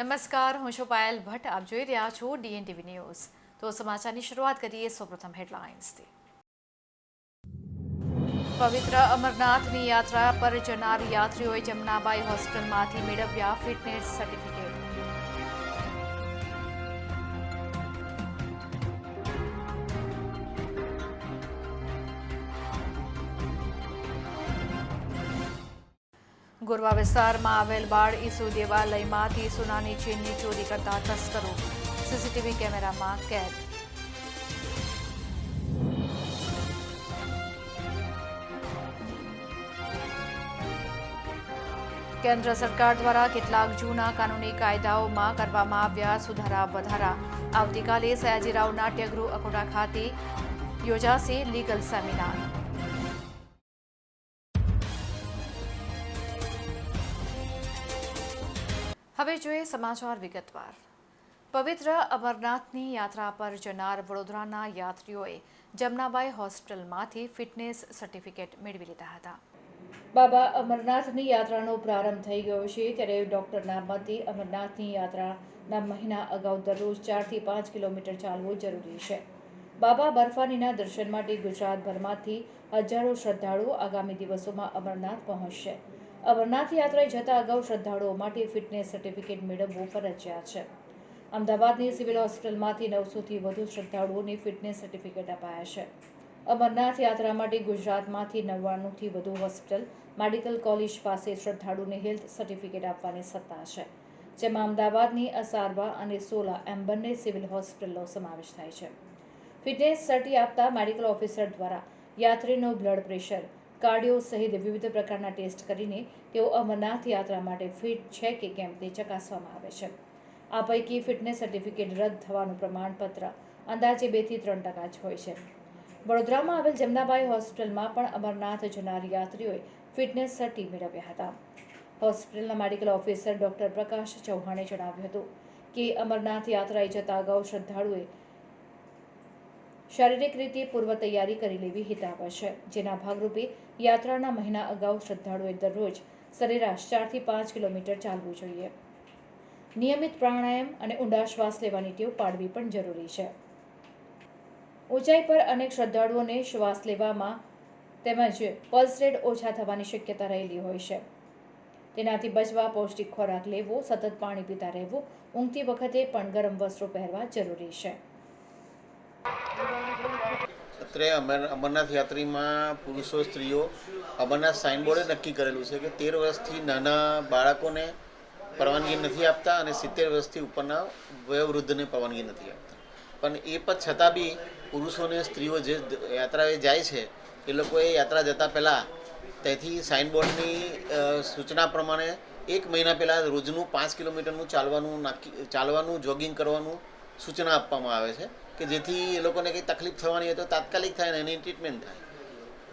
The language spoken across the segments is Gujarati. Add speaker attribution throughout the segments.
Speaker 1: નમસ્કાર, હું છું પાયલ ભટ્ટ. આપ જોઈ રહ્યા છો DNTV ન્યૂઝ. તો સમાચારની શરૂઆત કરીએ સૌપ્રથમ હેડલાઇન્સથી. પવિત્ર અમરનાથની યાત્રા પર જનાર યાત્રીઓએ જમનાબાઈ હોસ્પિટલમાંથી મેળવ્યા ફિટનેસ સર્ટિફિકેટ. ગોરવા વિસ્તારમાં આવેલ બાળ ઈસુ દેવાલયમાંથી સોનાની ચેનની ચોરી કરતા તસ્કરો સીસીટીવી કેમેરામાં કેદ. કેન્દ્ર સરકાર દ્વારા કેટલાક જૂના કાનૂની કાયદાઓમાં કરવામાં આવ્યા સુધારા વધારા. આવતીકાલે સયાજીરાવ નાટ્યગૃહ અકોટા ખાતે યોજાશે લીગલ સેમિનાર. હવે જોઈએ સમાચાર વિગતવાર. પવિત્ર અમરનાથની યાત્રા પર જનાર વડોદરાના યાત્રીઓએ જમનાબાઈ હોસ્પિટલમાંથી ફિટનેસ સર્ટિફિકેટ મેળવી લીધા હતા. બાબા અમરનાથની યાત્રાનો પ્રારંભ થઈ ગયો છે, ત્યારે ડોક્ટરના મતે અમરનાથની યાત્રાના મહિના અગાઉ દરરોજ 4 થી 5 કિલોમીટર ચાલવું જરૂરી છે. બાબા બર્ફાનીના દર્શન માટે ગુજરાતભરમાંથી હજારો શ્રદ્ધાળુઓ આગામી દિવસોમાં અમરનાથ પહોંચશે. અમરનાથ યાત્રાએ જતા અગાઉ શ્રદ્ધાળુઓ માટે ફિટનેસ સર્ટિફિકેટ મેળવવું ફરજિયાત છે. અમદાવાદની સિવિલ હોસ્પિટલમાંથી 900થી વધુ શ્રદ્ધાળુઓને ફિટનેસ સર્ટિફિકેટ અપાયા છે. અમરનાથ યાત્રા માટે ગુજરાતમાંથી 99થી વધુ હોસ્પિટલ, મેડિકલ કોલેજ પાસે શ્રદ્ધાળુઓને હેલ્થ સર્ટિફિકેટ આપવાની સત્તા છે, જેમાં અમદાવાદની અસારવા અને સોલા એમ બંને સિવિલ હોસ્પિટલનો સમાવેશ થાય છે. ફિટનેસ સર્ટી આપતા મેડિકલ ઓફિસર દ્વારા યાત્રીનું બ્લડ પ્રેશર, કાર્ડિયો સહિત વિવિધ પ્રકારના ટેસ્ટ કરીને તેઓ અમરનાથ યાત્રા માટે ફિટ છે કે કેમ તે ચકાસવામાં આવે છે. આ પૈકી ફિટનેસ સર્ટિફિકેટ રદ થવાનું પ્રમાણપત્ર અંદાજે 2 થી 3% જ હોય છે. વડોદરામાં આવેલ જમનાબાઈ હોસ્પિટલમાં પણ અમરનાથ જનાર યાત્રીઓએ ફિટનેસ સર્ટી મેળવ્યા હતા. હોસ્પિટલના મેડિકલ ઓફિસર ડોક્ટર પ્રકાશ ચૌહાણે જણાવ્યું હતું કે અમરનાથ યાત્રાએ જતા અગાઉ શ્રદ્ધાળુઓએ શારીરિક રીતે પૂર્વ તૈયારી કરી લેવી હિતાવહ છે, જેના ભાગરૂપે યાત્રાના મહિના અગાઉ શ્રદ્ધાળુઓએ દરરોજ સરેરાશ 4 થી 5 કિલોમીટર ચાલવું જોઈએ. નિયમિત પ્રાણાયામ અને ઊંડા શ્વાસ લેવાની ટેવ પાડવી પણ જરૂરી છે. ઊંચાઈ પર અનેક શ્રદ્ધાળુઓને શ્વાસ લેવામાં તેમજ પલ્સ રેટ ઓછા થવાની શક્યતા રહેલી હોય છે. તેનાથી બચવા પૌષ્ટિક ખોરાક લેવો, સતત પાણી પીતા રહેવું, ઊંઘતી વખતે પણ ગરમ વસ્ત્રો પહેરવા જરૂરી છે.
Speaker 2: અત્યારે અમરનાથ યાત્રીમાં પુરુષો, સ્ત્રીઓ અમરનાથ સાઇનબોર્ડે નક્કી કરેલું છે કે 13 વર્ષથી નાના બાળકોને પરવાનગી નથી આપતા અને 70 વર્ષથી ઉપરના વયોવૃદ્ધને પરવાનગી નથી આપતા. પણ એ પણ છતાં બી પુરુષો અને સ્ત્રીઓ જે યાત્રાએ જાય છે એ લોકોએ યાત્રા જતાં પહેલાં ત્યાંથી સાઇનબોર્ડની સૂચના પ્રમાણે 1 મહિના પહેલાં રોજનું 5 કિલોમીટરનું ચાલવાનું જોગિંગ કરવાનું સૂચના આપવામાં આવે છે કે જેથી એ લોકોને કંઈ તકલીફ થવાની હોય તો તાત્કાલિક થાય ને એની ટ્રીટમેન્ટ થાય.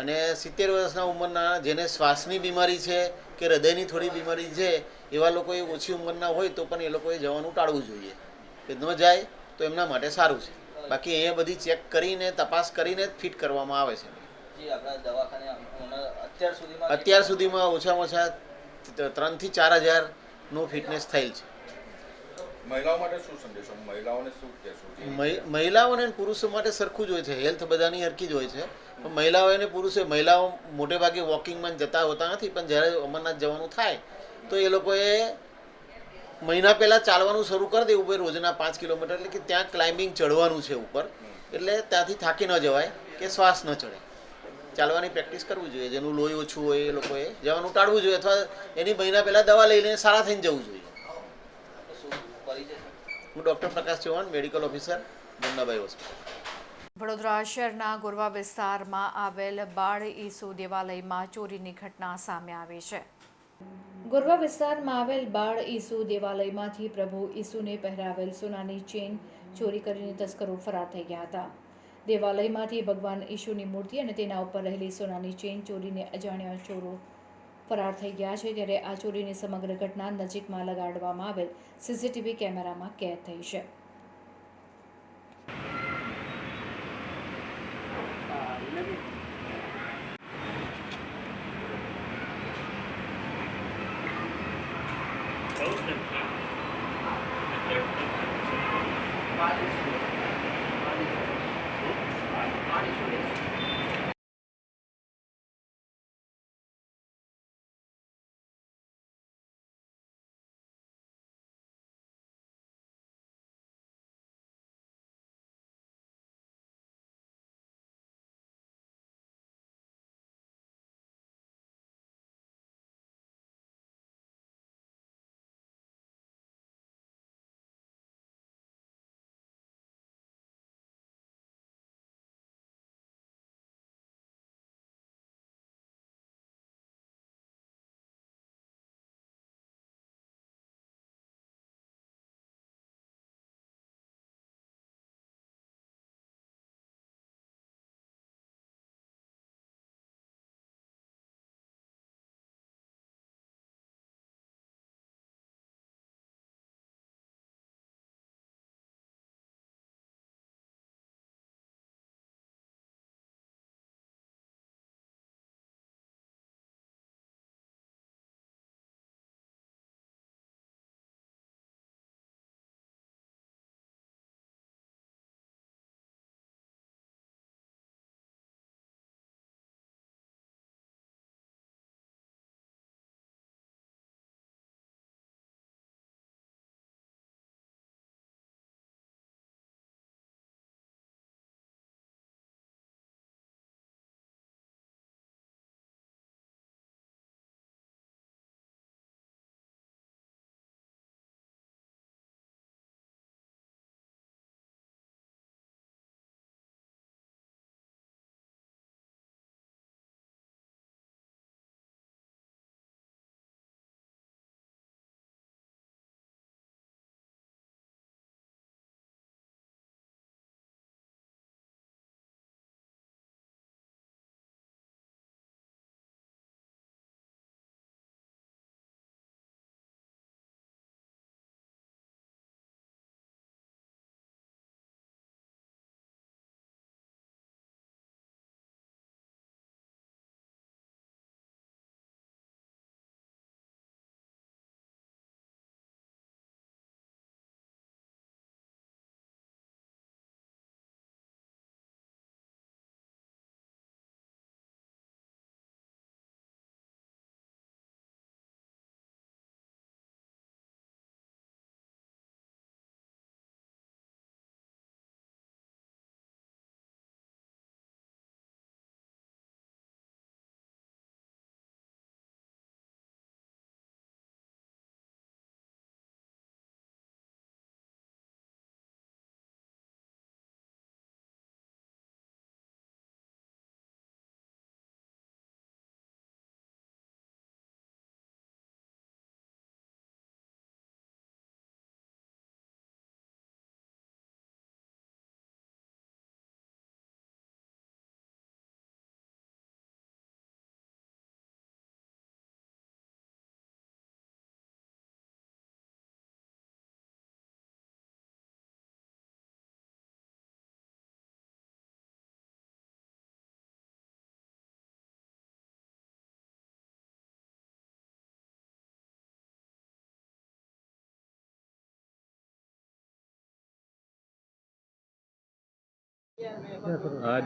Speaker 2: અને 70 વર્ષના ઉંમરના જેને શ્વાસની બીમારી છે કે હૃદયની થોડી બીમારી છે એવા લોકોએ ઓછી ઉંમરના હોય તો પણ એ લોકોએ જવાનું ટાળવું જોઈએ. કે ન જાય તો એમના માટે સારું છે. બાકી અહીંયા બધી ચેક કરીને તપાસ કરીને જ ફિટ કરવામાં આવે છે. અત્યાર સુધીમાં ઓછામાં ઓછા 3 થી 4 હજારનું ફિટનેસ થયેલ છે.
Speaker 3: મહિલાઓ માટે શું સંદેશો? મહિલાઓને શું કહેશો?
Speaker 2: મહિલાઓને પુરુષો માટે સરખું જ હોય છે. હેલ્થ બધાની હરખી જ હોય છે. પણ મહિલાઓ અને પુરુષો, મહિલાઓ મોટે ભાગે વોકિંગમાં જતા હોતા નથી, પણ જ્યારે અમરનાથ જવાનું થાય તો એ લોકોએ મહિના પહેલાં ચાલવાનું શરૂ કરી દેવું ભાઈ, રોજના 5 કિલોમીટર. એટલે કે ત્યાં ક્લાઇમ્બિંગ ચડવાનું છે ઉપર, એટલે ત્યાંથી થાકી ન જવાય કે શ્વાસ ન ચડે. ચાલવાની પ્રેક્ટિસ કરવી જોઈએ. જેનું લોહી ઓછું હોય એ લોકોએ જવાનું ટાળવું જોઈએ અથવા એની મહિના પહેલાં દવા લઈને સારા થઈને જવું જોઈએ. હું doctor Prakash Chauhan, medical officer, Jamnabai hospital.
Speaker 1: Vadodara શહેરના ગોરવા વિસ્તારમાં આવેલ બાળ ઈસુ દેવાલયમાં ચોરીની ઘટના સામે આવી છે. ગોરવા વિસ્તારમાં આવેલ બાળ ઈસુ દેવાલયમાંથી પ્રભુ ઈસુને પહેરાવેલ સોનાની ચેન ચોરી કરીને તસ્કરો ફરાર થઈ ગયા હતા. દેવાલયમાંથી ભગવાન ઈસુની મૂર્તિ અને તેના ઉપર રહેલી સોનાની ચેન ચોરીને અજાણ્યા ચોરો ફરાર થઈ ગયા છે. ત્યારે આ ચોરીની સમગ્ર ઘટના નજીકમાં લગાડવામાં આવેલ સીસીટીવી કેમેરામાં કેદ થઈ છે.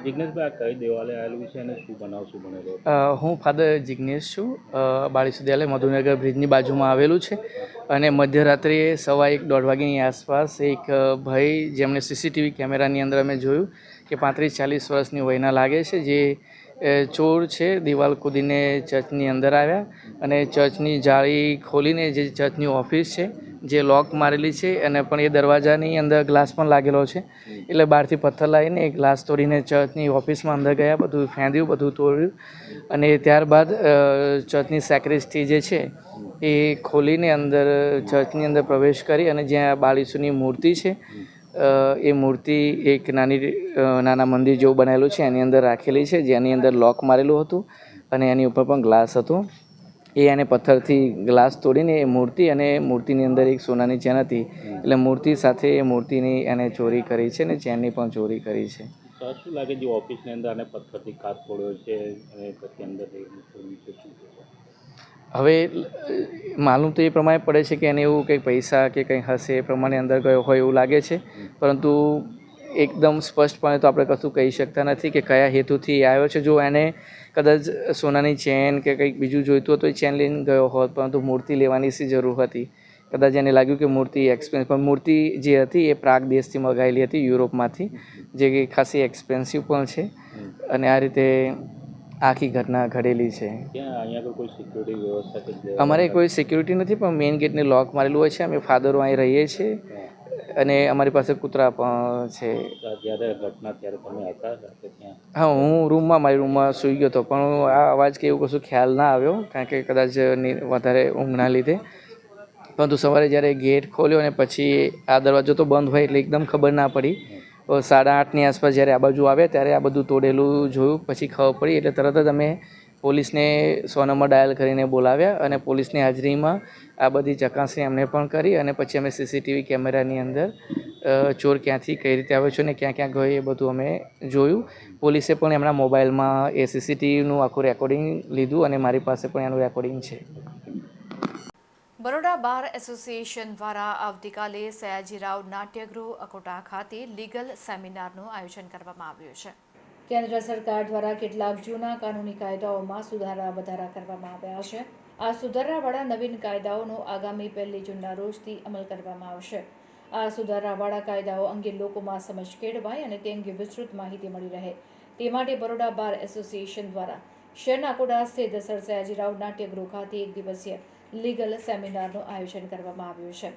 Speaker 4: જિજ્ઞેશભાઈ આ કઈ દેવાલય આવેલું છે અને શું બનાવ શું બનેલો?
Speaker 5: હું ફાધર જિજ્ઞેશ છું. બાળીસ વિદ્યાલય મધુનગર બ્રિજની બાજુમાં આવેલું છે અને મધ્યરાત્રિએ 1:15 વાગ્યાની આસપાસ એક ભાઈ જેમણે સીસીટીવી કેમેરાની અંદર અમે જોયું કે 35-40 વર્ષની વયના લાગે છે, જે ચોર છે, દિવાલ કૂદીને ચર્ચની અંદર આવ્યા અને ચર્ચની જાળી ખોલીને જે ચર્ચની ઓફિસ છે જે લોક મારેલી છે અને પણ એ દરવાજાની અંદર ગ્લાસ પણ લાગેલો છે, એટલે બહારથી પથ્થર લાવીને એ ગ્લાસ તોડીને ચર્ચની ઓફિસમાં અંદર ગયા, બધું ફેંદ્યું, બધું તોડ્યું અને ત્યારબાદ ચર્ચની સેક્રેસ્ટી જે છે એ ખોલીને અંદર ચર્ચની અંદર પ્રવેશ કરી અને જ્યાં બાળીસુની મૂર્તિ છે એ મૂર્તિ એક નાના મંદિર જેવું બનાવેલું છે એની અંદર રાખેલી છે, જેની અંદર લોક મારેલું હતું અને એની ઉપર પણ ગ્લાસ હતો. એને પથ્થરથી ગ્લાસ તોડીને એ મૂર્તિ અને મૂર્તિની અંદર એક સોનાની ચેન હતી, એટલે મૂર્તિ સાથે એ મૂર્તિની એને ચોરી કરી છે અને ચેનની પણ ચોરી કરી છે.
Speaker 4: શું લાગે જે ઓફિસની અંદર આને પથ્થરથી કાચ તોડ્યો છે અને પછી અંદર
Speaker 5: હવે માલુમ તો એ પ્રમાણે પડે છે કે એને એવું કંઈ પૈસા કે કંઈ હશે એ પ્રમાણે અંદર ગયો હોય એવું લાગે છે, પરંતુ એકદમ સ્પષ્ટપણે તો આપણે કશું કહી શકતા નથી કે કયા હેતુથી આવ્યો છે. જો એને કદાચ સોનાની ચેન કે કંઈક બીજું જોઈતું હતું એ ચેન લઈને ગયો હોત, પરંતુ મૂર્તિ લેવાની શી જરૂર હતી? કદાચ એને લાગ્યું કે મૂર્તિ એક્સપેન્સિવ, પણ મૂર્તિ જે હતી એ પ્રાગ દેશથી મંગાવેલી હતી, યુરોપમાંથી, જે ખાસી એક્સપેન્સિવ પણ છે. અને આ રીતે આખી ઘટના ઘડેલી છે.
Speaker 4: ત્યાં અહીંયા કોઈ સિક્યુરિટી વ્યવસ્થા કે
Speaker 5: અમારે કોઈ સિક્યુરિટી નથી, પણ મેઇન ગેટને લોક મારેલું હોય છે. અમે ફાધરો અહીં રહીએ છીએ અને અમારી પાસે કૂતરા પણ છે.
Speaker 4: જ્યારે ઘટના ત્યારે તમે હતા સાથે ત્યાં?
Speaker 5: હા, હું મારી રૂમમાં સૂઈ ગયો હતો, પણ આ અવાજ કે એવું કશું ખ્યાલ ના આવ્યો, કારણ કે કદાચ વધારે ઊંઘના લીધે. પરંતુ સવારે જ્યારે ગેટ ખોલ્યો અને પછી આ દરવાજો તો બંધ હોય એટલે એકદમ ખબર ના પડી. 8:30ની આસપાસ જ્યારે આ બાજુ આવ્યા ત્યારે આ બધું તોડેલું જોયું, પછી ખબર પડી એટલે તરત જ અમે પોલીસને 100 નંબર ડાયલ કરીને બોલાવ્યા અને પોલીસની હાજરીમાં આ બધી ચકાસણી અમને પણ કરી અને પછી અમે સીસીટીવી કેમેરાની અંદર ચોર ક્યાંથી કઈ રીતે આવ્યો છે અને ક્યાં ક્યાં ગયો એ બધું અમે જોયું. પોલીસે પણ એમના મોબાઈલમાં એ સીસીટીવીનું આખું રેકોર્ડિંગ લીધું અને મારી પાસે પણ એનું રેકોર્ડિંગ છે.
Speaker 1: બરોડા બાર એસોસિએશન દ્વારા આવતીકાલે સયાજીરાવ નાટ્યગૃહ અકોટા ખાતે લીગલ સેમિનારનું આયોજન કરવામાં આવ્યું છે. કેન્દ્ર સરકાર દ્વારા કેટલાક જૂના કાનૂની કાયદાઓમાં સુધારા વધારા કરવામાં આવ્યા છે. આ સુધારાવાળા નવીન કાયદાઓનો આગામી 1 જૂનના રોજથી અમલ કરવામાં આવશે. આ સુધારાવાળા કાયદાઓ અંગે લોકોમાં સમજ કેળવાય અને તે અંગે વિસ્તૃત માહિતી મળી રહે તે માટે બરોડા બાર એસોસિએશન દ્વારા શહેરના અકોટા સ્થિત સર સયાજીરાવ નાટ્યગૃહ ખાતે 1 દિવસીય લીગલ સેમિનારનું આયોજન કરવામાં આવ્યું છે,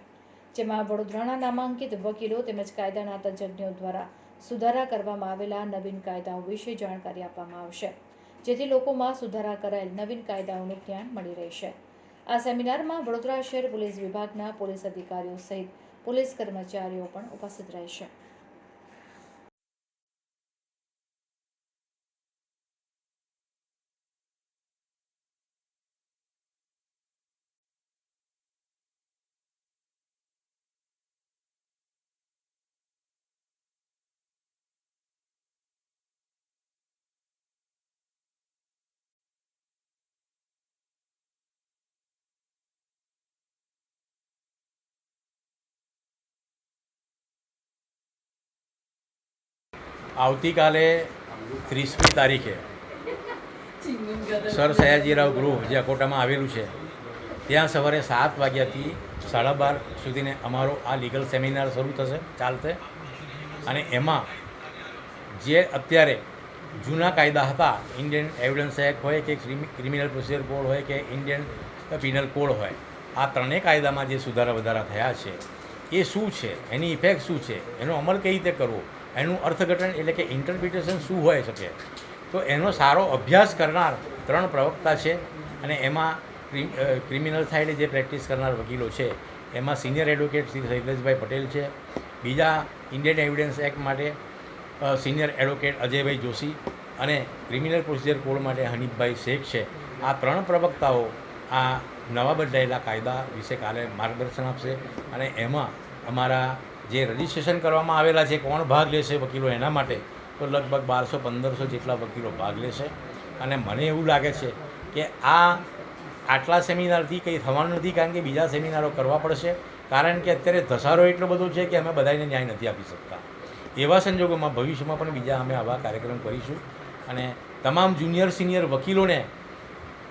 Speaker 1: જેમાં વડોદરાના નામાંકિત વકીલો તેમજ કાયદાના તજજ્ઞો દ્વારા સુધારા કરવામાં આવેલા નવીન કાયદાઓ વિશે જાણકારી આપવામાં આવશે, જેથી લોકોમાં સુધારા કરાયેલ નવીન કાયદાઓનું જ્ઞાન મળી રહેશે. આ સેમિનારમાં વડોદરા શહેર પોલીસ વિભાગના પોલીસ અધિકારીઓ સહિત પોલીસ કર્મચારીઓ પણ ઉપસ્થિત રહેશે.
Speaker 6: આવતીકાલે 30મી તારીખે સર સયાજીરાવ ગૃહ જે અકોટામાં આવેલું છે ત્યાં સવારે 7 વાગ્યાથી 12:30 સુધીને અમારો આ લીગલ સેમિનાર શરૂ ચાલશે. અને એમાં જે અત્યારે જૂના કાયદા હતા, ઇન્ડિયન એવિડન્સ એક્ટ હોય કે ક્રિમિનલ પ્રોસિજર કોડ હોય કે ઇન્ડિયન પિનલ કોડ હોય, આ ત્રણેય કાયદામાં જે સુધારા વધારા થયા છે એ શું છે, એની ઇફેક્ટ શું છે, એનો અમલ કઈ રીતે કરવો, એનું અર્થઘટન એટલે કે ઇન્ટરપ્રિટેશન શું હોઈ શકે, તો એનો સારો અભ્યાસ કરનાર 3 પ્રવક્તા છે. અને એમાં ક્રિમિનલ સાઇડે જે પ્રેક્ટિસ કરનાર વકીલો છે એમાં સિનિયર એડવોકેટ શ્રી શૈલેષભાઈ પટેલ છે, બીજા ઇન્ડિયન એવિડન્સ એક્ટ માટે સિનિયર એડવોકેટ અજયભાઈ જોશી અને ક્રિમિનલ પ્રોસિજર કોડ માટે હનીફભાઈ શેખ છે. આ 3 પ્રવક્તાઓ આ નવા બદલાયેલા કાયદા વિશે કાલે માર્ગદર્શન આપશે. અને એમાં અમારા જે રજિસ્ટ્રેશન કરવામાં આવેલા છે, કોણ ભાગ લેશે વકીલો, એના માટે તો લગભગ 1200-1500 જેટલા વકીલો ભાગ લેશે. અને મને એવું લાગે છે કે આટલા સેમિનારથી કંઈ થવાનું નથી, કારણ કે બીજા સેમિનારો કરવા પડશે, કારણ કે અત્યારે ધસારો એટલો બધો છે કે અમે બધાને ન્યાય નથી આપી શકતા. એવા સંજોગોમાં ભવિષ્યમાં પણ બીજા અમે આવા કાર્યક્રમ કરીશું અને તમામ જુનિયર સિનિયર વકીલોને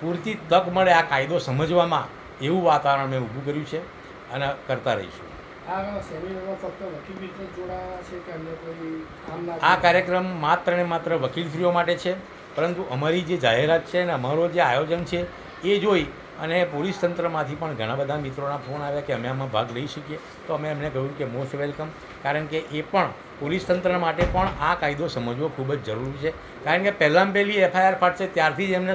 Speaker 6: પૂરતી તક મળે આ કાયદો સમજવામાં એવું વાતાવરણ અમે ઊભું કર્યું છે અને કરતા રહીશું. આ કાર્યક્રમ માત્ર ને માત્ર વકીલશ્રીઓ માટે છે, પરંતુ અમારી જે જાહેરાત છે અને અમારો જે આયોજન છે એ જોઈ અને પોલીસ તંત્રમાંથી પણ ઘણા બધા મિત્રોના ફોન આવ્યા કે અમે આમાં ભાગ લઈ શકીએ, તો અમે એમને કહ્યું કે મોસ્ટ વેલકમ, કારણ કે એ પણ પોલીસ તંત્ર માટે પણ આ કાયદો સમજવો ખૂબ જ જરૂરી છે. કારણ કે પહેલી FIR ફાટશે ત્યારથી જ એમને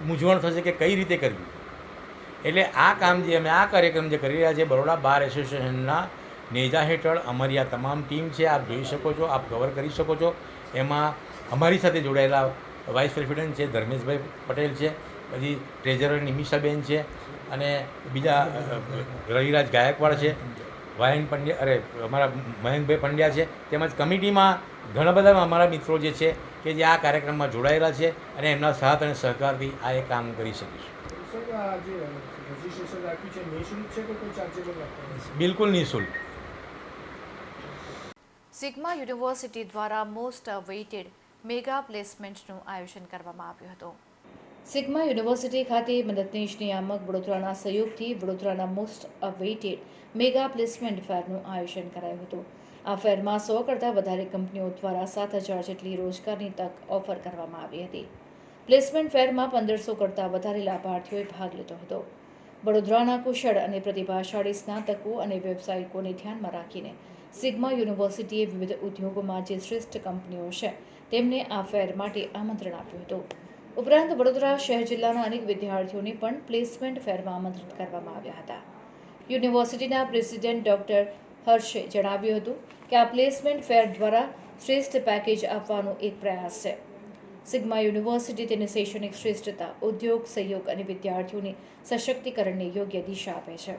Speaker 6: મૂંઝવણ થશે કે કઈ રીતે કરવી. એટલે આ કામ જે અમે આ કાર્યક્રમ જે કરી રહ્યા છે બરોડા બાર એસોસિએશનના નેજા હેઠળ અમારી આ તમામ ટીમ છે, આપ જોઈ શકો છો, આપ કવર કરી શકો છો. એમાં અમારી સાથે જોડાયેલા વાઇસ પ્રેસિડેન્ટ છે ધર્મેશભાઈ પટેલ છે, પછી ટ્રેઝરર નિમિષાબેન છે અને બીજા રવિરાજ ગાયકવાડ છે, વાયન પંડ્યા અમારા મયંકભાઈ પંડ્યા છે, તેમજ કમિટીમાં ઘણા બધા અમારા મિત્રો જે છે કે જે આ કાર્યક્રમમાં જોડાયેલા છે અને એમના સાથ અને સહકારથી આ એક કામ કરી શકીશું.
Speaker 7: સર આ જે રજિસ્ટ્રેશન રાખ્યું છે નિઃશુલ્ક છે કે કોઈ ચાર્જેબલ રાખવાનું છે?
Speaker 6: બિલકુલ નિઃશુલ્ક.
Speaker 1: સિગ્મા યુનિવર્સિટી દ્વારા મોસ્ટ અવેઇટેડ મેગા પ્લેસમેન્ટનું આયોજન કરવામાં આવ્યું હતું. સિગ્મા યુનિવર્સિટી ખાતે મદદનીશ નિયામક વડોદરાના સહયોગથી વડોદરાના મોસ્ટ અવેઇટેડ મેગા પ્લેસમેન્ટ ફેરનું આયોજન કરાયું હતું. આ ફેરમાં 100 કરતાં વધારે કંપનીઓ દ્વારા 7,000 જેટલી રોજગારની તક ઓફર કરવામાં આવી હતી. પ્લેસમેન્ટ ફેરમાં 1,500 કરતાં વધારે લાભાર્થીઓએ ભાગ લીધો હતો. વડોદરાના કુશળ અને પ્રતિભાશાળી સ્નાતકો અને વ્યવસાયિકોને ધ્યાનમાં રાખીને સિગ્મા યુનિવર્સિટીએ વિવિધ ઉદ્યોગોમાં જે શ્રેષ્ઠ કંપનીઓ છે તેમને આ ફેર માટે આમંત્રણ આપ્યું હતું. ઉપરાંત વડોદરા શહેર જિલ્લાના અનેક વિદ્યાર્થીઓને પણ પ્લેસમેન્ટ ફેરમાં આમંત્રિત કરવામાં આવ્યા હતા. યુનિવર્સિટીના પ્રેસિડેન્ટ ડૉક્ટર હર્ષે જણાવ્યું હતું કે આ પ્લેસમેન્ટ ફેર દ્વારા શ્રેષ્ઠ પેકેજ આપવાનો એક પ્રયાસ છે. સિગ્મા યુનિવર્સિટી તેની શૈક્ષણિક શ્રેષ્ઠતા, ઉદ્યોગ સહયોગ અને વિદ્યાર્થીઓની સશક્તિકરણને યોગ્ય દિશા આપે છે.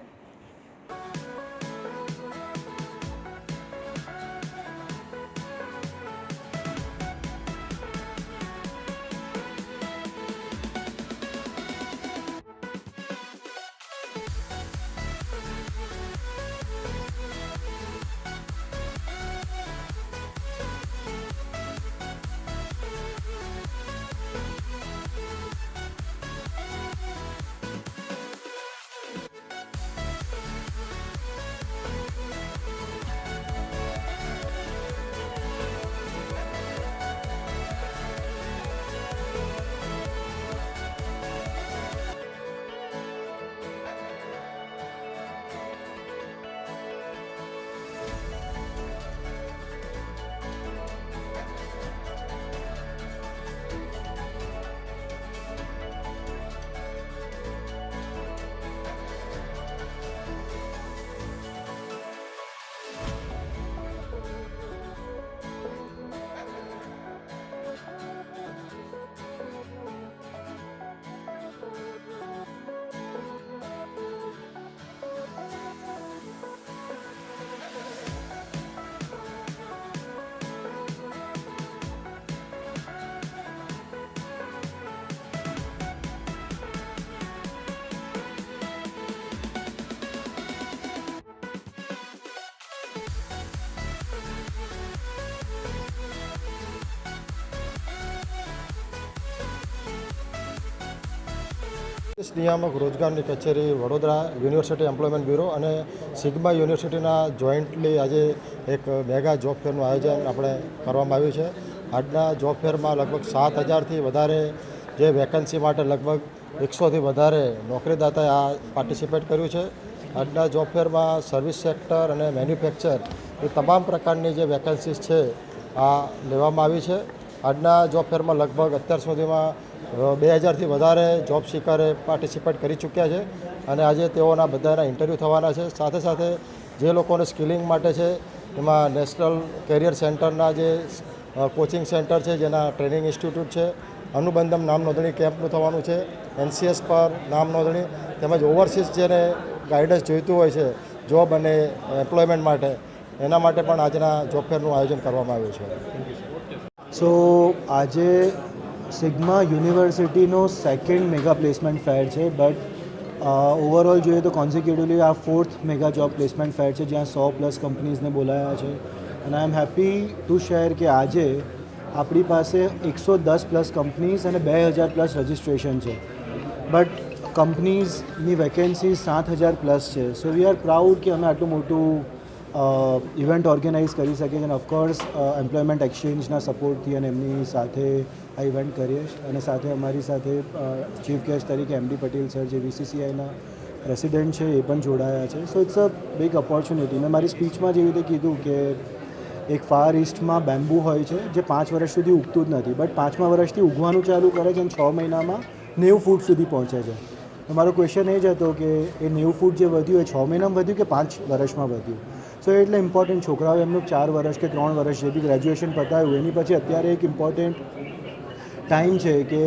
Speaker 8: નિયામક રોજગારની કચેરી વડોદરા યુનિવર્સિટી એમ્પ્લોયમેન્ટ બ્યુરો અને સિગ્મા યુનિવર્સિટીના જોઈન્ટલી આજે એક મેગા જોબ ફેરનું આયોજન આપણે કરવામાં આવ્યું છે. આજના જોબ ફેરમાં લગભગ 7,000થી વધારે જે વેકન્સી માટે લગભગ 100થી વધારે નોકરીદાતાએ આ પાર્ટિસિપેટ કર્યું છે. આજના જોબ ફેરમાં સર્વિસ સેક્ટર અને મેન્યુફેક્ચર એ તમામ પ્રકારની જે વેકન્સીસ છે આ લેવામાં આવી છે. આજના જોબ ફેરમાં લગભગ અત્યાર સુધીમાં 2,000થી વધારે જોબ સિકરે પાર્ટિસિપેટ કરી ચૂક્યા છે અને આજે તેઓના બધાના ઇન્ટરવ્યૂ થવાના છે. સાથે સાથે જે લોકોને સ્કિલિંગ માટે છે એમાં નેશનલ કેરિયર સેન્ટરના જે કોચિંગ સેન્ટર છે, જેના ટ્રેનિંગ ઇન્સ્ટિટ્યૂટ છે, અનુબંધમ નામ નોંધણી કેમ્પનું થવાનું છે, NCS પર નામ નોંધણી તેમજ ઓવરસીઝ જેને ગાઈડન્સ જોઈતું હોય છે જોબ અને એમ્પ્લોયમેન્ટ માટે, એના માટે પણ આજના જોબ ફેરનું આયોજન કરવામાં આવ્યું છે.
Speaker 9: સો આજે સિગ્મા યુનિવર્સિટીનો સેકન્ડ મેગા પ્લેસમેન્ટ ફેર છે, બટ ઓવરઓલ જોઈએ તો કોન્ઝિક્યુટિવલી આ 4th મેગા જોબ પ્લેસમેન્ટ ફેર છે જ્યાં 100+ કંપનીઝને બોલાયા છે. અને આઈ એમ હેપી ટુ શેર કે આજે આપણી પાસે 110+ કંપનીઝ અને 2,000+ રજિસ્ટ્રેશન છે, બટ કંપનીઝની વેકેન્સી 7,000+ છે. સો વી આર પ્રાઉડ કે અમે આટલું મોટું ઇવેન્ટ ઓર્ગેનાઇઝ કરી શકીએ છીએ અને ઓફકોર્સ એમ્પ્લોયમેન્ટ એક્સચેન્જના સપોર્ટથી અને એમની સાથે આ ઇવેન્ટ કરીએ છીએ. અને સાથે અમારી સાથે ચીફ ગેસ્ટ તરીકે MD પટેલ સર જે VCCIના પ્રેસિડેન્ટ છે એ પણ જોડાયા છે. So it's a big opportunity. મેં મારી સ્પીચમાં જેવી રીતે કીધું કે એક ફાર ઇસ્ટમાં બેમ્બુ હોય છે જે 5 વર્ષ સુધી ઉગતું જ નથી, બટ 5મા વર્ષથી ઉગવાનું ચાલુ કરે છે અને 6 મહિનામાં 90 ફૂટ સુધી પહોંચે છે. તો મારો ક્વેશ્ચન એ જ હતો કે એ 90 ફૂટ જે વધ્યું એ 6 મહિનામાં વધ્યું કે 5 વર્ષમાં વધ્યું. સો એટલે ઇમ્પોર્ટન્ટ છોકરાઓ એમનું 4 વર્ષ કે 3 વર્ષ જે બી ગ્રેજ્યુએશન પતાવ્યું એની પછી અત્યારે એક ઇમ્પોર્ટન્ટ ટાઈમ છે કે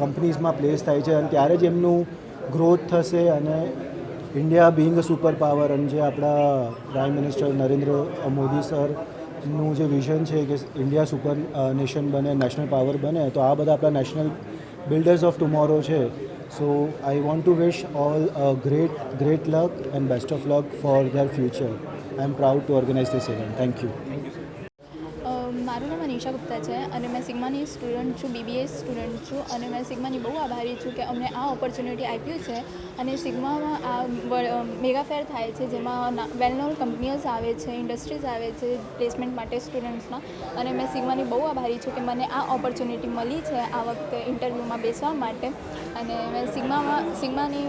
Speaker 9: કંપનીઝમાં પ્લેસ થાય છે અને ત્યારે જ એમનું ગ્રોથ થશે. અને India being a super power અને જે આપણા પ્રાઇમ મિનિસ્ટર નરેન્દ્ર મોદી સરનું જે વિઝન છે કે ઇન્ડિયા સુપર નેશન બને, નેશનલ પાવર બને, તો આ બધા આપણા નેશનલ બિલ્ડર્સ ઓફ ટુમોરો છે. So I want to wish all great luck and best of luck for their future. I am proud to organize this event. Thank you.
Speaker 10: મારું નામ અનિશા ગુપ્તા છે અને મેં સિગ્માની સ્ટુડન્ટ છું, BBA સ્ટુડન્ટ છું અને મેં સિગ્માની બહુ આભારી છું કે અમને આ ઓપોર્ચ્યુનિટી આપ્યું છે અને સિગ્મામાં આ મેગા ફેર થાય છે જેમાં વેલ નોન કંપનીઝ આવે છે, ઇન્ડસ્ટ્રીઝ આવે છે પ્લેસમેન્ટ માટે સ્ટુડન્ટ્સના અને મેં સિગ્માની બહુ આભારી છું કે મને આ ઓપોર્ચ્યુનિટી મળી છે આ વખતે ઇન્ટરવ્યૂમાં બેસવા માટે અને મેં સિગ્માની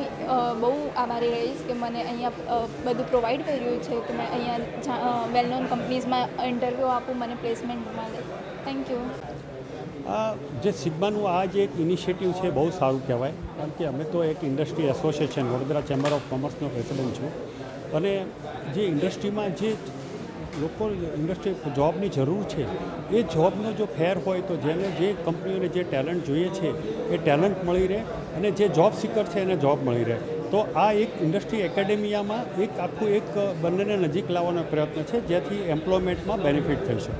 Speaker 10: બહુ આભારી રહીશ કે મને અહીંયા બધું પ્રોવાઈડ કર્યું છે તો મેં અહીંયા વેલ નોન કંપનીઝમાં ઇન્ટરવ્યૂ આપું, મને પ્લેસમેન્ટ મળે. Thank you.
Speaker 11: જે સિગ્માનું આ જે એક ઇનિશિયેટિવ છે બહુ સારું કહેવાય, કારણ કે અમે તો એક industry association Vadodara chamber of કોમર્સનો પ્રેસિડેન્ટ છું અને જે ઇન્ડસ્ટ્રીમાં જે લોકો ઇન્ડસ્ટ્રી જોબની જરૂર છે એ જોબનો જો ફેર હોય તો જેને જે કંપનીઓને જે ટેલેન્ટ જોઈએ છે એ ટેલેન્ટ મળી રહે અને જે જોબ સિકર છે એને જોબ મળી રહે. તો આ એક ઇન્ડસ્ટ્રી એકેડેમિયામાં એક આખું એક બંનેને નજીક લાવવાનો પ્રયત્ન છે જેથી એમ્પ્લોયમેન્ટમાં બેનિફિટ થઈ શકે.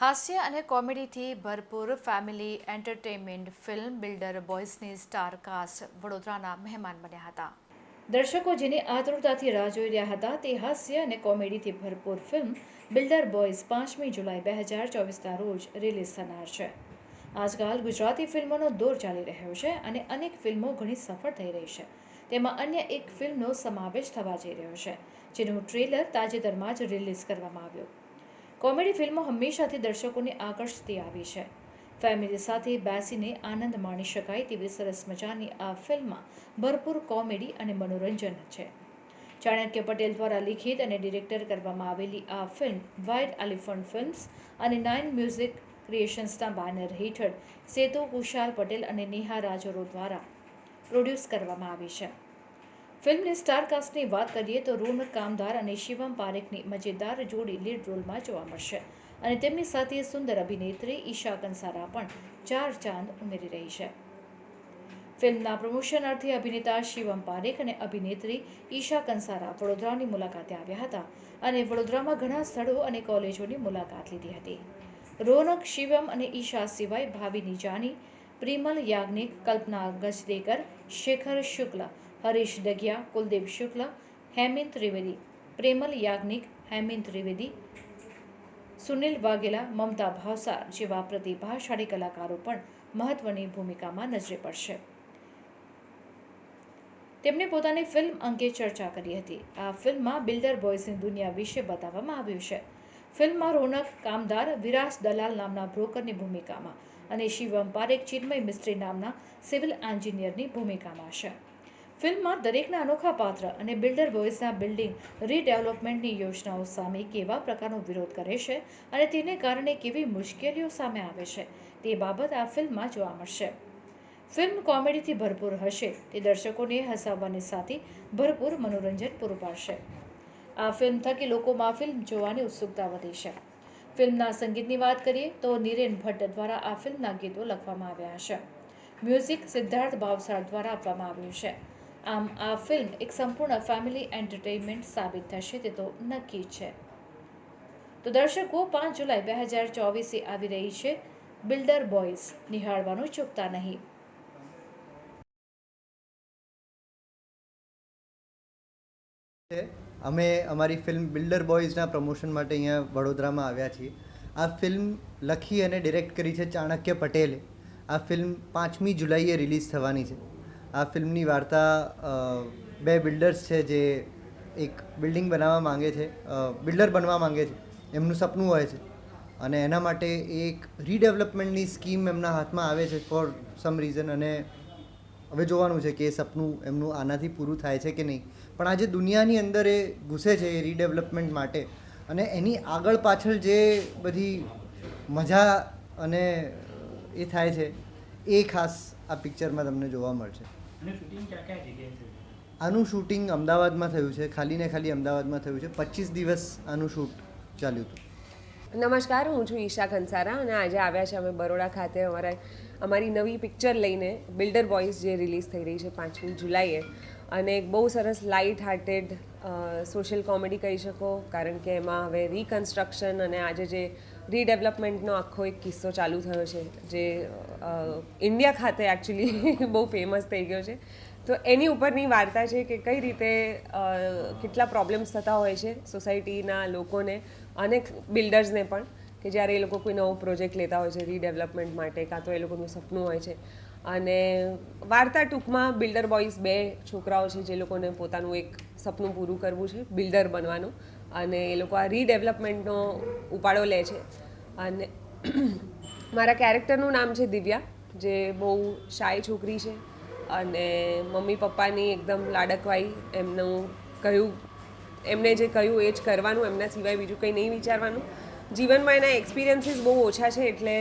Speaker 1: હાસ્ય અને કોમેડીથી ભરપૂર ફેમિલી એન્ટરટેનમેન્ટ ફિલ્મ બિલ્ડર બોયઝની સ્ટાર કાસ્ટ વડોદરાના મહેમાન બન્યા હતા. દર્શકો જેની આતુરતાથી રાહ જોઈ રહ્યા હતા તે હાસ્ય અને કોમેડીથી ભરપૂર ફિલ્મ બિલ્ડર બોયઝ 5મી જુલાઈ 2024ના રોજ રિલીઝ થનાર છે. આજકાલ ગુજરાતી ફિલ્મોનો દોર ચાલી રહ્યો છે અને અનેક ફિલ્મો ઘણી સફળ થઈ રહી છે. તેમાં અન્ય એક ફિલ્મનો સમાવેશ થવા જઈ રહ્યો છે જેનું ટ્રેલર તાજેતરમાં જ રિલીઝ કરવામાં આવ્યું. કોમેડી ફિલ્મો હંમેશાથી દર્શકોને આકર્ષતી આવી છે. ફેમિલી સાથે બેસીને આનંદ માણી શકાય તેવી સરસ મજાની આ ફિલ્મમાં ભરપૂર કોમેડી અને મનોરંજન છે. ચાણક્ય પટેલ દ્વારા લિખિત અને ડિરેક્ટર કરવામાં આવેલી આ ફિલ્મ વ્હાઇટ એલિફન્ટ ફિલ્મ્સ અને 9 મ્યુઝિક ક્રિએશન્સના બેનર હેઠળ સેતુ કુશાલ પટેલ અને નેહા રાજોરો દ્વારા પ્રોડ્યુસ કરવામાં આવી છે. ફિલ્મની સ્ટાર કાસ્ટની વાત કરીએ તો રોનક કામદાર અને શિવમ પારેખની મજેદાર જોડી લીડ રોલમાં જોવા મળશે અને તેમની સાથે સુંદર અભિનેત્રી ઈશા કંસારા પણ 4 ચાંદ ઉમેરી રહી છે. ફિલ્મના પ્રમોશન અર્થે અભિનેતા શિવમ પારેખ અને અભિનેત્રી ઈશા કંસારા વડોદરાની મુલાકાતે આવ્યા હતા અને વડોદરામાં ઘણા સ્થળો અને કોલેજોની મુલાકાત લીધી હતી. રોનક, શિવમ અને ઈશા સિવાય ભાવિ નિજાની, પ્રિમલ યાજ્ઞિક, કલ્પના ગજદેકર, શેખર શુક્લ, હરીશ ડગિયા, કુલદીપ શુક્લ, હેમિન ત્રિવેદી, પ્રેમલ યાજ્ઞિક, હેમિન ત્રિવેદી, સુનિલ વાઘેલા, મમતા ભાવસાર જેવા પ્રતિભાશાળી કલાકારો પણ મહત્વની ભૂમિકામાં નજરે પડશે. તેમણે પોતાની ફિલ્મ અંગે ચર્ચા કરી હતી. આ ફિલ્મમાં બિલ્ડર બોયઝની દુનિયા વિશે બતાવવામાં આવ્યું છે. ફિલ્મમાં રોનક કામદાર વિરાજ દલાલ નામના બ્રોકરની ભૂમિકામાં અને શિવમ પારેખ ચિન્મય મિસ્ત્રી નામના સિવિલ એન્જિનિયરની ભૂમિકામાં છે. ફિલ્મમાં દરેકના અનોખા પાત્ર અને બિલ્ડર બોયઝના બિલ્ડિંગ રીડેવલપમેન્ટની યોજનાઓ સામે કેવા પ્રકારનો વિરોધ કરે છે અને તેને કારણે કેવી મુશ્કેલીઓ સામે આવે છે તે બાબત આ ફિલ્મમાં જોવા મળશે. ફિલ્મ કોમેડીથી ભરપૂર હશે તે દર્શકોને હસાવવાની સાથે ભરપૂર મનોરંજન પૂરું પાડશે. આ ફિલ્મ થકી લોકોમાં ફિલ્મ જોવાની ઉત્સુકતા વધી છે. ફિલ્મના સંગીતની વાત કરીએ તો નિરેન ભટ્ટ દ્વારા આ ફિલ્મના ગીતો લખવામાં આવ્યા છે. મ્યુઝિક સિદ્ધાર્થ ભાવસાર દ્વારા આપવામાં આવ્યું છે. આમ આ ફિલ્મ એક સંપૂર્ણ ફેમિલી એન્ટરટેનમેન્ટ સાબિત થશે તે તો નક્કી છે. તો દર્શકો 5 જુલાઈ 2024 આવી રહી છે બિલ્ડર બોયઝ, નિહાળવાનું ચૂકતા નહીં.
Speaker 12: અમે અમારી ફિલ્મ બિલ્ડર બોયઝના પ્રમોશન માટે અહીંયા વડોદરામાં આવ્યા છીએ. આ ફિલ્મ લખી અને ડિરેક્ટ કરી છે ચાણક્ય પટેલે. આ ફિલ્મ 5મી જુલાઈએ રિલીઝ થવાની છે. આ ફિલ્મની વાર્તા બે બિલ્ડર્સ છે જે એક બિલ્ડિંગ બનાવવા માંગે છે, બિલ્ડર બનવા માંગે છે, એમનું સપનું હોય છે અને એના માટે એક રીડેવલપમેન્ટની સ્કીમ એમના હાથમાં આવે છે ફોર સમ રીઝન અને હવે જોવાનું છે કે એ સપનું એમનું આનાથી પૂરું થાય છે કે નહીં. પણ આજે દુનિયાની અંદર એ ઘૂસે છે એ રીડેવલપમેન્ટ માટે અને એની આગળ પાછળ જે બધી મજા અને એ થાય છે એ ખાસ આ પિક્ચરમાં તમને જોવા મળશે. આનું શૂટિંગ અમદાવાદમાં થયું છે, ખાલી ને ખાલી અમદાવાદમાં થયું છે. 25 દિવસ આનું શૂટ ચાલ્યું હતું.
Speaker 13: નમસ્કાર, હું છું ઈશા કંસારા અને આજે આવ્યા છે અમે બરોડા ખાતે અમારી નવી પિક્ચર લઈને બિલ્ડર બોયઝ જે રિલીઝ થઈ રહી છે 5મી જુલાઈએ અને એક બહુ સરસ લાઇટ હાર્ટેડ સોશિયલ કોમેડી કહી શકો, કારણ કે એમાં હવે રિકન્સ્ટ્રક્શન અને આજે જે રીડેવલપમેન્ટનો આખો એક કિસ્સો ચાલુ થયો છે જે ઇન્ડિયા ખાતે એકચ્યુઅલી બહુ ફેમસ થઈ ગયો છે. તો એની ઉપરની વાર્તા છે કે કઈ રીતે કેટલા પ્રોબ્લેમ્સ થતા હોય છે સોસાયટીના લોકોને અને બિલ્ડર્સને પણ, કે જ્યારે એ લોકો કોઈ નવો પ્રોજેક્ટ લેતા હોય છે રીડેવલપમેન્ટ માટે, કાં તો એ લોકોનું સપનું હોય છે. અને વાર્તા ટૂંકમાં બિલ્ડર બોયઝ 2 છોકરાઓ છે જે લોકોને પોતાનું એક સપનું પૂરું કરવું છે, બિલ્ડર બનવાનું, અને એ લોકો આ રીડેવલપમેન્ટનો ઉપાડો લે છે. અને મારા કેરેક્ટરનું નામ છે દિવ્યા, જે બહુ શાય છોકરી છે અને મમ્મી પપ્પાની એકદમ લાડકવાઈ. એમને જે કહ્યું એ જ કરવાનું, એમના સિવાય બીજું કંઈ નહીં વિચારવાનું. જીવનમાં એના એક્સપિરિયન્સીસ બહુ ઓછા છે એટલે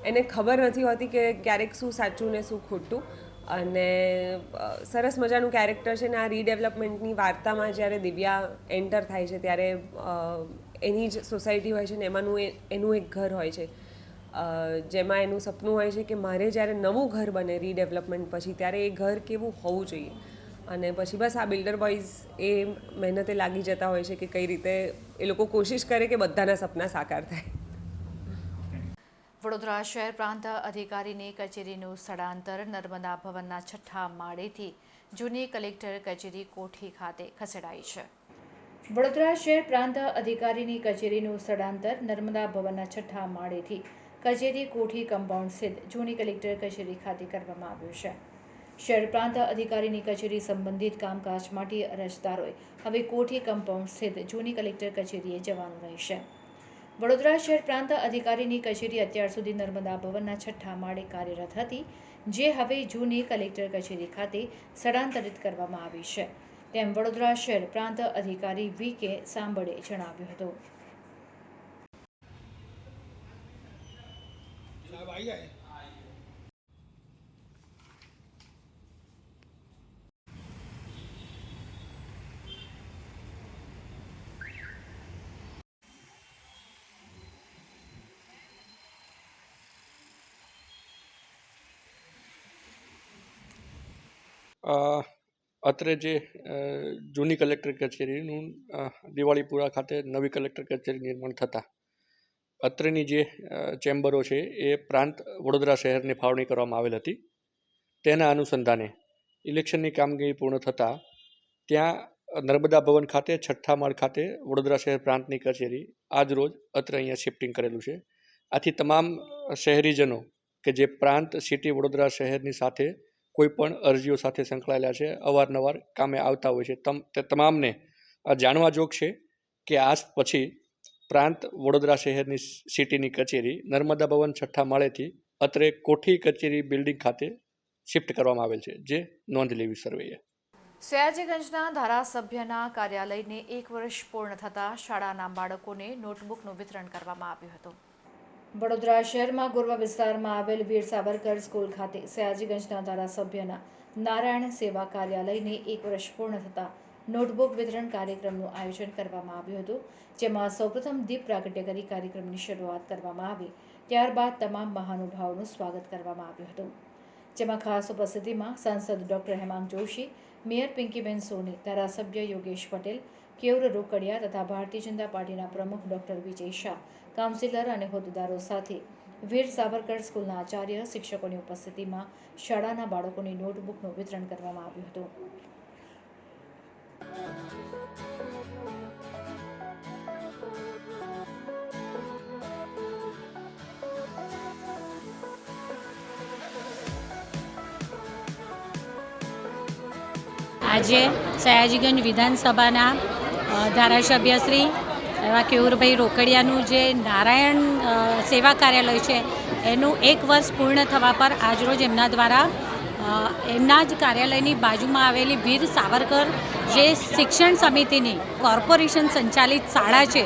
Speaker 13: એને ખબર નથી હોતી કે ક્યારેક શું સાચું ને શું ખોટું. અને સરસ મજાનું કેરેક્ટર છે ને આ રીડેવલપમેન્ટની વાર્તામાં જ્યારે દિવ્યા એન્ટર થાય છે ત્યારે એની જ સોસાયટી હોય છે ને એનું એક ઘર હોય છે જેમાં એનું સપનું હોય છે કે મારે જ્યારે નવું ઘર બને રીડેવલપમેન્ટ પછી ત્યારે એ ઘર કેવું હોવું જોઈએ. અને પછી બસ આ બિલ્ડર બોયઝ એ મહેનતે લાગી જતા હોય છે કે કઈ રીતે એ લોકો કોશિશ કરે કે બધાના સપના સાકાર થાય.
Speaker 1: વડોદરા શહેર પ્રાંત અધિકારીની કચેરીનું સ્થળાંતર નર્મદા ભવનના 6થા માળેથી જૂની કલેક્ટર કચેરી કોઠી ખાતે ખસેડાઈ છે. વડોદરા શહેર પ્રાંત અધિકારીની કચેરીનું સ્થળાંતર નર્મદા ભવનના 6થા માળેથી કચેરી કોઠી કમ્પાઉન્ડ સ્થિત જૂની કલેક્ટર કચેરી ખાતે કરવામાં આવ્યું છે. શહેર પ્રાંત અધિકારીની કચેરી સંબંધિત કામકાજ માટે અરજદારોએ હવે કોઠી કમ્પાઉન્ડ સ્થિત જૂની કલેક્ટર કચેરીએ જવાનું રહેશે. વડોદરા શહેર પ્રાંત અધિકારીની કચેરી અત્યાર સુધી નર્મદા ભવનના 6થા માળે કાર્યરત હતી, જે હવે જૂની કલેક્ટર કચેરી ખાતે સ્થળાંતરિત કરવામાં આવી છે, તેમ વડોદરા શહેર પ્રાંત અધિકારી VK સાંબળે જણાવ્યું હતું.
Speaker 11: અત્રે જે જૂની કલેક્ટર કચેરીનું દિવાળીપુરા ખાતે નવી કલેક્ટર કચેરી નિર્માણ થતાં અત્રેની જે ચેમ્બરો છે એ પ્રાંત વડોદરા શહેરને ફાળવણી કરવામાં આવેલ હતી. તેના અનુસંધાને ઇલેક્શનની કામગીરી પૂર્ણ થતાં ત્યાં નર્મદા ભવન ખાતે 6થા માળ ખાતે વડોદરા શહેર પ્રાંતની કચેરી આજ રોજ અત્રે અહીંયા શિફ્ટિંગ કરેલું છે. આથી તમામ શહેરીજનો કે જે પ્રાંત સિટી વડોદરા શહેરની સાથે કોઈ પણ અરજીઓ સાથે સંકળાયેલા છે, અવારનવાર કામે આવતા હોય છે, તે તમામને આ જાણવા જોગ છે કે આજ પછી પ્રાંત વડોદરા શહેરની સિટીની કચેરી નર્મદા ભવન 6થા માળેથી અત્રે કોઠી કચેરી બિલ્ડિંગ ખાતે શિફ્ટ કરવામાં આવેલ છે, જે નોંધ લેવી સર્વેએ.
Speaker 1: સયાજીગંજના ધારાસભ્યના કાર્યાલયને 1 વર્ષ પૂર્ણ થતાં શાળાના બાળકોને નોટબુકનું વિતરણ કરવામાં આવ્યું હતું. વડોદરા શહેરમાં ગોરવા વિસ્તારમાં આવેલ વીર સાવરકર સ્કૂલ ખાતે સયાજીગંજના ધારાસભ્યના નારાયણ સેવા કાર્યાલયને 1 વર્ષ પૂર્ણ થતાં નોટબુક વિતરણ કાર્યક્રમનું આયોજન કરવામાં આવ્યું હતું, જેમાં સૌપ્રથમ દીપ પ્રાગટ્ય કરી કાર્યક્રમની શરૂઆત કરવામાં આવી. ત્યારબાદ તમામ મહાનુભાવોનું સ્વાગત કરવામાં આવ્યું હતું, જેમાં ખાસ ઉપસ્થિતિમાં સાંસદ ડૉક્ટર હેમાંગ જોશી, મેયર પિંકીબેન સોની, ધારાસભ્ય યોગેશ પટેલ, કેયુર રોકડિયા તથા ભારતીય જનતા પાર્ટીના પ્રમુખ ડૉક્ટર વિજય શાહ, કાઉન્સિલર અને હોદ્દેદારો સાથે વીર સાવરકર સ્કૂલના આચાર્ય, શિક્ષકોની ઉપસ્થિતિમાં શાળાના બાળકોની નોટબુકનું વિતરણ કરવામાં આવ્યું હતું.
Speaker 14: આજે સયાજીગંજ વિધાનસભાના ધારાસભ્ય શ્રી એવા કેયુરભાઈ રોકડિયાનું જે નારાયણ સેવા કાર્યાલય છે એનું 1 વર્ષ પૂર્ણ થવા પર આજરોજ એમના દ્વારા એમના જ કાર્યાલયની બાજુમાં આવેલી વીર સાવરકર જે શિક્ષણ સમિતિની કોર્પોરેશન સંચાલિત શાળા છે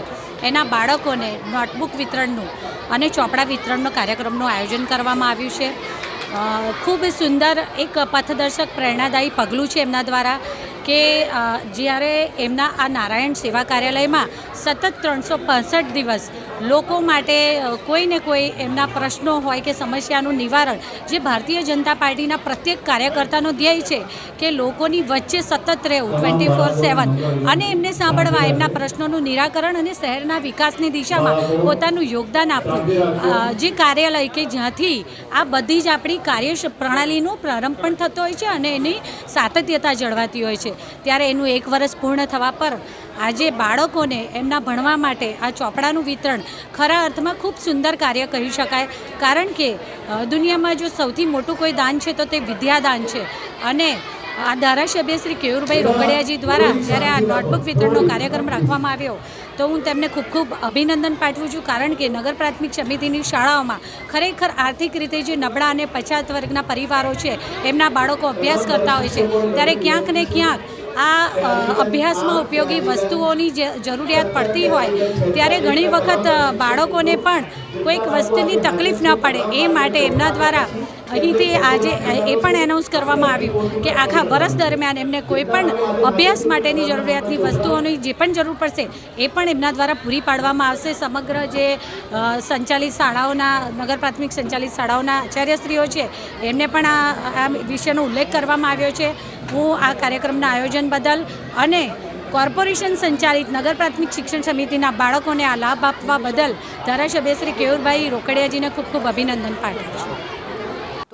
Speaker 14: એના બાળકોને નોટબુક વિતરણનું અને ચોપડા વિતરણનો કાર્યક્રમનું આયોજન કરવામાં આવ્યું છે. ખૂબ સુંદર એક પથદર્શક પ્રેરણાદાયી પગલું છે એમના દ્વારા કે જ્યારે એમના આ નારાયણ સેવા કાર્યાલયમાં સતત 365 દિવસ લોકો માટે કોઈ ને કોઈ એમના પ્રશ્નો હોય કે સમસ્યાનું નિવારણ, જે ભારતીય જનતા પાર્ટીના પ્રત્યેક કાર્યકર્તાનો ધ્યેય છે કે લોકોની વચ્ચે સતત રહેવું 24/7 અને એમને સાંભળવા, એમના પ્રશ્નોનું નિરાકરણ અને શહેરના વિકાસની દિશામાં પોતાનું યોગદાન આપવું, જે કાર્યાલય કે જ્યાંથી આ બધી જ આપણી કાર્ય પ્રણાલીનો પ્રારંભ પણ થતો હોય છે અને એની સાતત્યતા જળવાતી હોય છે. ત્યારે એનું 1 વર્ષ પૂર્ણ થવા પર આજે બાળકોને એમના ભણવા માટે આ ચોપડાનું વિતરણ ખરા અર્થમાં ખૂબ સુંદર કાર્ય કહી શકાય. કારણ કે દુનિયામાં જો સૌથી મોટું કોઈ દાન છે તો તે વિદ્યાદાન છે. અને આ ધારાસભ્ય શ્રી કેયુરભાઈ રોકડિયાજી દ્વારા જ્યારે આ નોટબુક વિતરણનો કાર્યક્રમ રાખવામાં આવ્યો તો હું તેમને ખૂબ ખૂબ અભિનંદન પાઠવું છું. કારણ કે નગર પ્રાથમિક સમિતિની શાળાઓમાં ખરેખર આર્થિક રીતે જે નબળા અને પછાત વર્ગના પરિવારો છે, એમના બાળકો અભ્યાસ કરતા હોય છે, ત્યારે ક્યાંક ને ક્યાંક આ અભ્યાસમાં ઉપયોગી વસ્તુઓની જરૂરિયાત પડતી હોય ત્યારે ઘણી વખત બાળકોને પણ કોઈક વસ્તુની તકલીફ ન પડે એ માટે એમના દ્વારા અહીંથી આજે એ પણ એનાઉન્સ કરવામાં આવ્યું કે આખા વર્ષ દરમિયાન એમને કોઈ પણ અભ્યાસ માટેની જરૂરિયાતની વસ્તુઓની જે પણ જરૂર પડશે એ પણ એમના દ્વારા પૂરી પાડવામાં આવશે. સમગ્ર જે સંચાલિત શાળાઓના, નગર પ્રાથમિક સંચાલિત શાળાઓના આચાર્યશ્રીઓ છે એમને પણ આ વિષયનો ઉલ્લેખ કરવામાં આવ્યો છે. હું આ કાર્યક્રમના આયોજન બદલ અને કોર્પોરેશન સંચાલિત નગર પ્રાથમિક શિક્ષણ સમિતિના બાળકોને આ લાભ આપવા બદલ ધારાસભ્ય શ્રી કેયુરભાઈ રોકડિયાજીને ખૂબ ખૂબ અભિનંદન પાઠવું છું.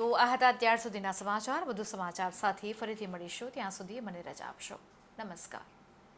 Speaker 1: તો આ હતા અત્યાર સુધીના સમાચાર. વધુ સમાચાર સાથે ફરીથી મળીશું. ત્યાં સુધી મને રજા આપશો. નમસ્કાર.